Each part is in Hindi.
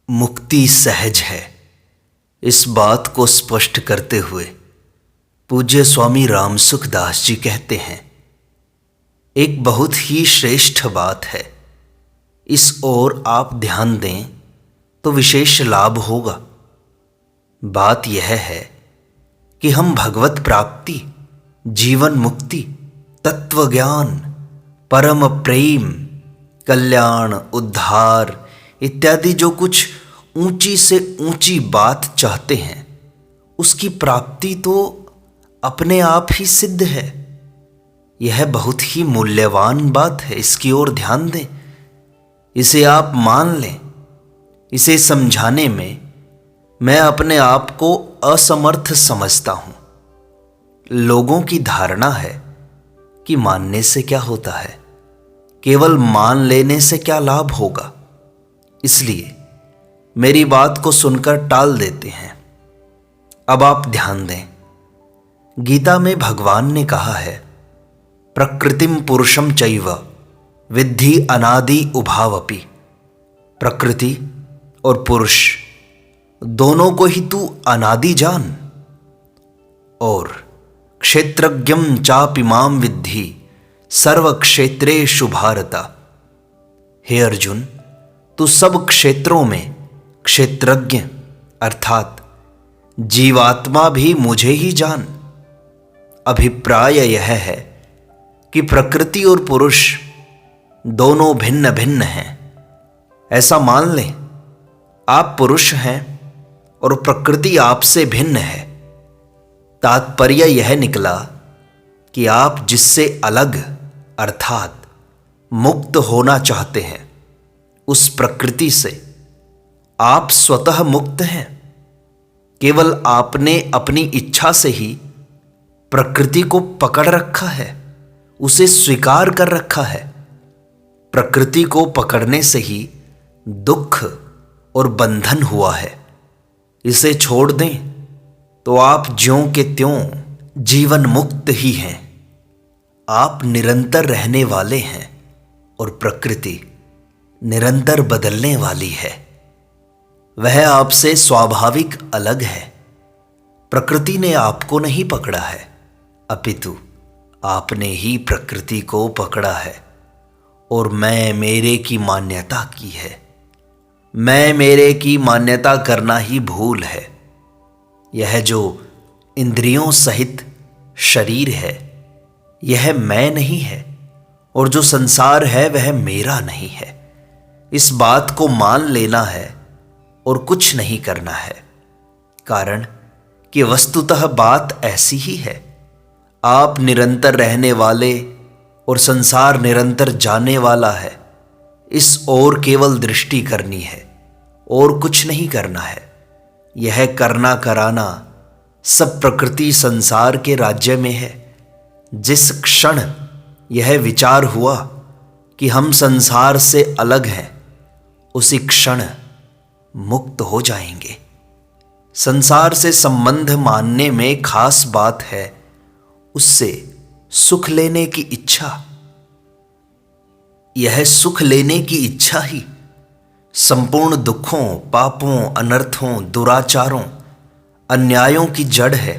मुक्ति सहज है, इस बात को स्पष्ट करते हुए पूज्य स्वामी रामसुख दास जी कहते हैं, एक बहुत ही श्रेष्ठ बात है, इस ओर आप ध्यान दें तो विशेष लाभ होगा। बात यह है कि हम भगवत प्राप्ति, जीवन मुक्ति, तत्व ज्ञान, परम प्रेम, कल्याण, उद्धार इत्यादि जो कुछ ऊंची से ऊंची बात चाहते हैं, उसकी प्राप्ति तो अपने आप ही सिद्ध है। यह बहुत ही मूल्यवान बात है, इसकी ओर ध्यान दें, इसे आप मान लें। इसे समझाने में मैं अपने आप को असमर्थ समझता हूं। लोगों की धारणा है कि मानने से क्या होता है, केवल मान लेने से क्या लाभ होगा, इसलिए मेरी बात को सुनकर टाल देते हैं। अब आप ध्यान दें, गीता में भगवान ने कहा है, प्रकृतिम पुरुषम चैव विद्धि अनादि उभावपि। प्रकृति और पुरुष दोनों को ही तू अनादि जान, और क्षेत्रज्ञम चापिमाम विद्धि सर्व क्षेत्रेषु भारत। हे अर्जुन, तू सब क्षेत्रों में क्षेत्रज्ञ अर्थात जीवात्मा भी मुझे ही जान। अभिप्राय यह है कि प्रकृति और पुरुष दोनों भिन्न भिन्न हैं। ऐसा मान लें, आप पुरुष हैं और प्रकृति आपसे भिन्न है। तात्पर्य यह निकला कि आप जिससे अलग अर्थात मुक्त होना चाहते हैं, उस प्रकृति से आप स्वतः मुक्त हैं। केवल आपने अपनी इच्छा से ही प्रकृति को पकड़ रखा है, उसे स्वीकार कर रखा है। प्रकृति को पकड़ने से ही दुख और बंधन हुआ है। इसे छोड़ दें तो आप ज्यों के त्यों जीवन मुक्त ही हैं। आप निरंतर रहने वाले हैं और प्रकृति निरंतर बदलने वाली है। वह आपसे स्वाभाविक अलग है। प्रकृति ने आपको नहीं पकड़ा है, अपितु आपने ही प्रकृति को पकड़ा है और मैं मेरे की मान्यता की है। मैं मेरे की मान्यता करना ही भूल है। यह जो इंद्रियों सहित शरीर है, यह मैं नहीं है, और जो संसार है वह मेरा नहीं है। इस बात को मान लेना है और कुछ नहीं करना है, कारण कि वस्तुतः बात ऐसी ही है। आप निरंतर रहने वाले और संसार निरंतर जाने वाला है। इस ओर केवल दृष्टि करनी है और कुछ नहीं करना है। यह करना कराना सब प्रकृति संसार के राज्य में है। जिस क्षण यह विचार हुआ कि हम संसार से अलग हैं, उसी क्षण मुक्त हो जाएंगे। संसार से संबंध मानने में खास बात है उससे सुख लेने की इच्छा। यह सुख लेने की इच्छा ही संपूर्ण दुखों, पापों, अनर्थों, दुराचारों, अन्यायों की जड़ है।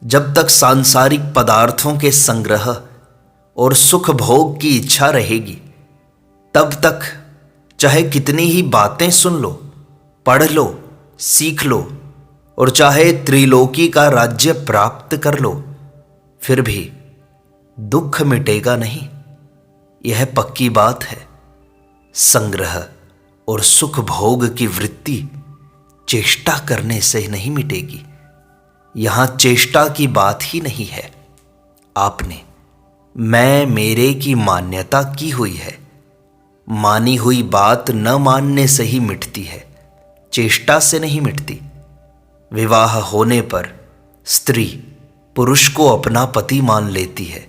जब तक सांसारिक पदार्थों के संग्रह और सुख भोग की इच्छा रहेगी, तब तक चाहे कितनी ही बातें सुन लो, पढ़ लो, सीख लो, और चाहे त्रिलोकी का राज्य प्राप्त कर लो, फिर भी दुख मिटेगा नहीं। यह पक्की बात है। संग्रह और सुख भोग की वृत्ति चेष्टा करने से नहीं मिटेगी। यहां चेष्टा की बात ही नहीं है। आपने मैं मेरे की मान्यता की हुई है। मानी हुई बात न मानने से ही मिटती है, चेष्टा से नहीं मिटती। विवाह होने पर स्त्री पुरुष को अपना पति मान लेती है,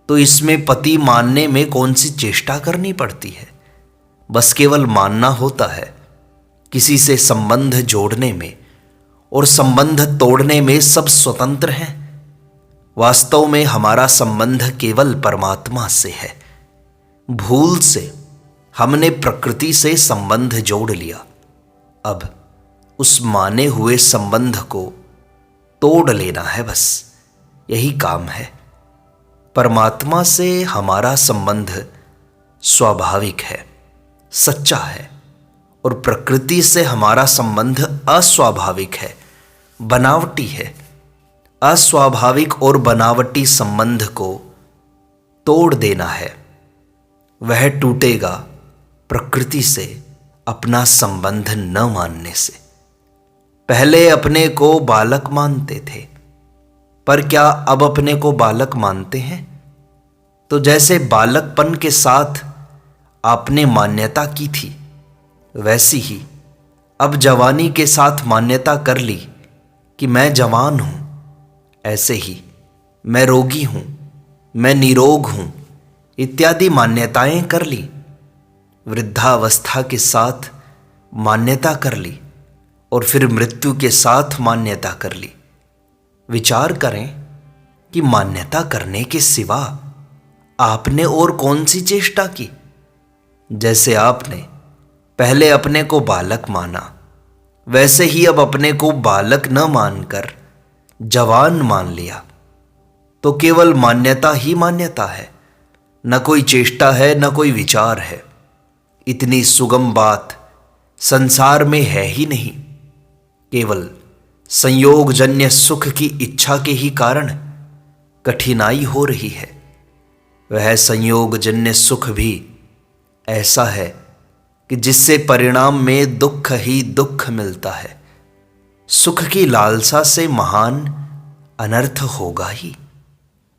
तो इसमें पति मानने में कौन सी चेष्टा करनी पड़ती है? बस केवल मानना होता है। किसी से संबंध जोड़ने में और संबंध तोड़ने में सब स्वतंत्र हैं। वास्तव में हमारा संबंध केवल परमात्मा से है। भूल से हमने प्रकृति से संबंध जोड़ लिया। अब उस माने हुए संबंध को तोड़ लेना है, बस यही काम है। परमात्मा से हमारा संबंध स्वाभाविक है, सच्चा है, और प्रकृति से हमारा संबंध अस्वाभाविक है, बनावटी है। अस्वाभाविक और बनावटी संबंध को तोड़ देना है। वह टूटेगा प्रकृति से अपना संबंध न मानने से। पहले अपने को बालक मानते थे, पर क्या अब अपने को बालक मानते हैं? तो जैसे बालकपन के साथ आपने मान्यता की थी, वैसी ही अब जवानी के साथ मान्यता कर ली कि मैं जवान हूं। ऐसे ही मैं रोगी हूं, मैं निरोग हूं, इत्यादि मान्यताएं कर ली। वृद्धावस्था के साथ मान्यता कर ली और फिर मृत्यु के साथ मान्यता कर ली। विचार करें कि मान्यता करने के सिवा आपने और कौन सी चेष्टा की। जैसे आपने पहले अपने को बालक माना, वैसे ही अब अपने को बालक न मानकर जवान मान लिया। तो केवल मान्यता ही मान्यता है, न कोई चेष्टा है, न कोई विचार है। इतनी सुगम बात संसार में है ही नहीं। केवल संयोगजन्य सुख की इच्छा के ही कारण कठिनाई हो रही है। वह संयोगजन्य सुख भी ऐसा है कि जिससे परिणाम में दुख ही दुख मिलता है। सुख की लालसा से महान अनर्थ होगा ही।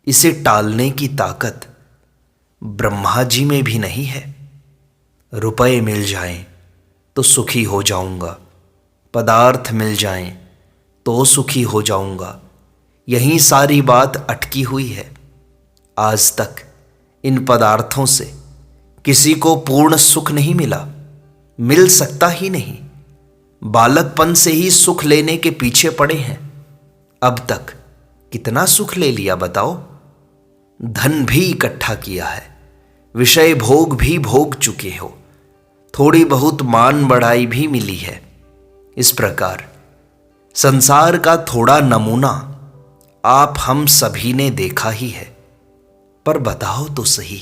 इसे टालने की ताकत ब्रह्मा जी में भी नहीं है। रुपए मिल जाएं तो सुखी हो जाऊंगा, पदार्थ मिल जाएं तो सुखी हो जाऊंगा, यही सारी बात अटकी हुई है। आज तक इन पदार्थों से किसी को पूर्ण सुख नहीं मिला, मिल सकता ही नहीं। बालकपन से ही सुख लेने के पीछे पड़े हैं। अब तक कितना सुख ले लिया बताओ? धन भी इकट्ठा किया है, विषय भोग भी भोग चुके हो, थोड़ी बहुत मान बढ़ाई भी मिली है। इस प्रकार संसार का थोड़ा नमूना आप हम सभी ने देखा ही है। पर बताओ तो सही,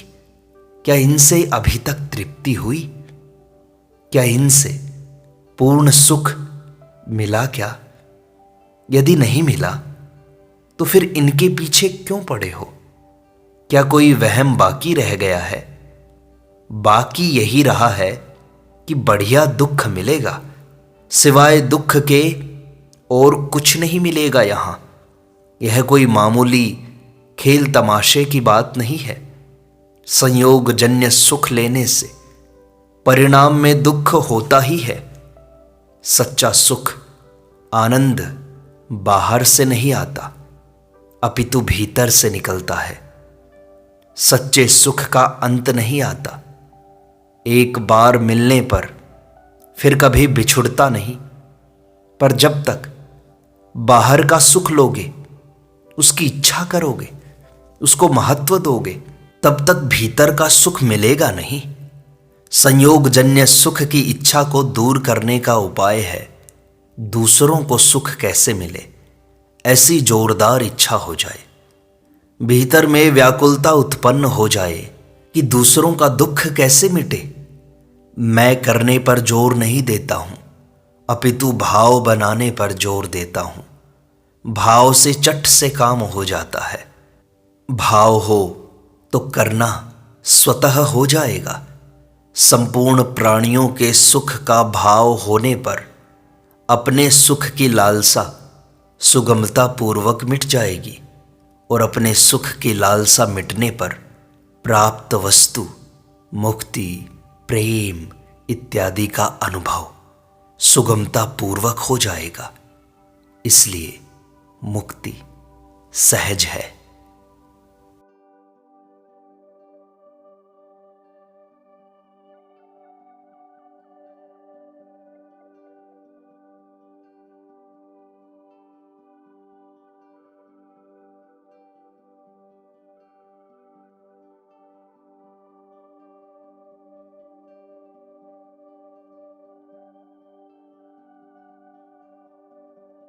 क्या इनसे अभी तक तृप्ति हुई? क्या इनसे पूर्ण सुख मिला क्या? यदि नहीं मिला तो फिर इनके पीछे क्यों पड़े हो? क्या कोई वहम बाकी रह गया है? बाकी यही रहा है कि बढ़िया दुख मिलेगा, सिवाय दुख के और कुछ नहीं मिलेगा यहां। यह कोई मामूली खेल तमाशे की बात नहीं है। संयोगजन्य सुख लेने से परिणाम में दुख होता ही है। सच्चा सुख, आनंद बाहर से नहीं आता, अपितु भीतर से निकलता है। सच्चे सुख का अंत नहीं आता। एक बार मिलने पर फिर कभी बिछुड़ता नहीं। पर जब तक बाहर का सुख लोगे, उसकी इच्छा करोगे, उसको महत्व दोगे, तब तक भीतर का सुख मिलेगा नहीं। संयोगजन्य सुख की इच्छा को दूर करने का उपाय है दूसरों को सुख कैसे मिले, ऐसी जोरदार इच्छा हो जाए। भीतर में व्याकुलता उत्पन्न हो जाए कि दूसरों का दुख कैसे मिटे। मैं करने पर जोर नहीं देता हूं, अपितु भाव बनाने पर जोर देता हूं। भाव से चट से काम हो जाता है। भाव हो तो करना स्वतः हो जाएगा। संपूर्ण प्राणियों के सुख का भाव होने पर अपने सुख की लालसा सुगमता पूर्वक मिट जाएगी, और अपने सुख की लालसा मिटने पर प्राप्त वस्तु, मुक्ति, प्रेम इत्यादि का अनुभव सुगमता पूर्वक हो जाएगा। इसलिए मुक्ति सहज है।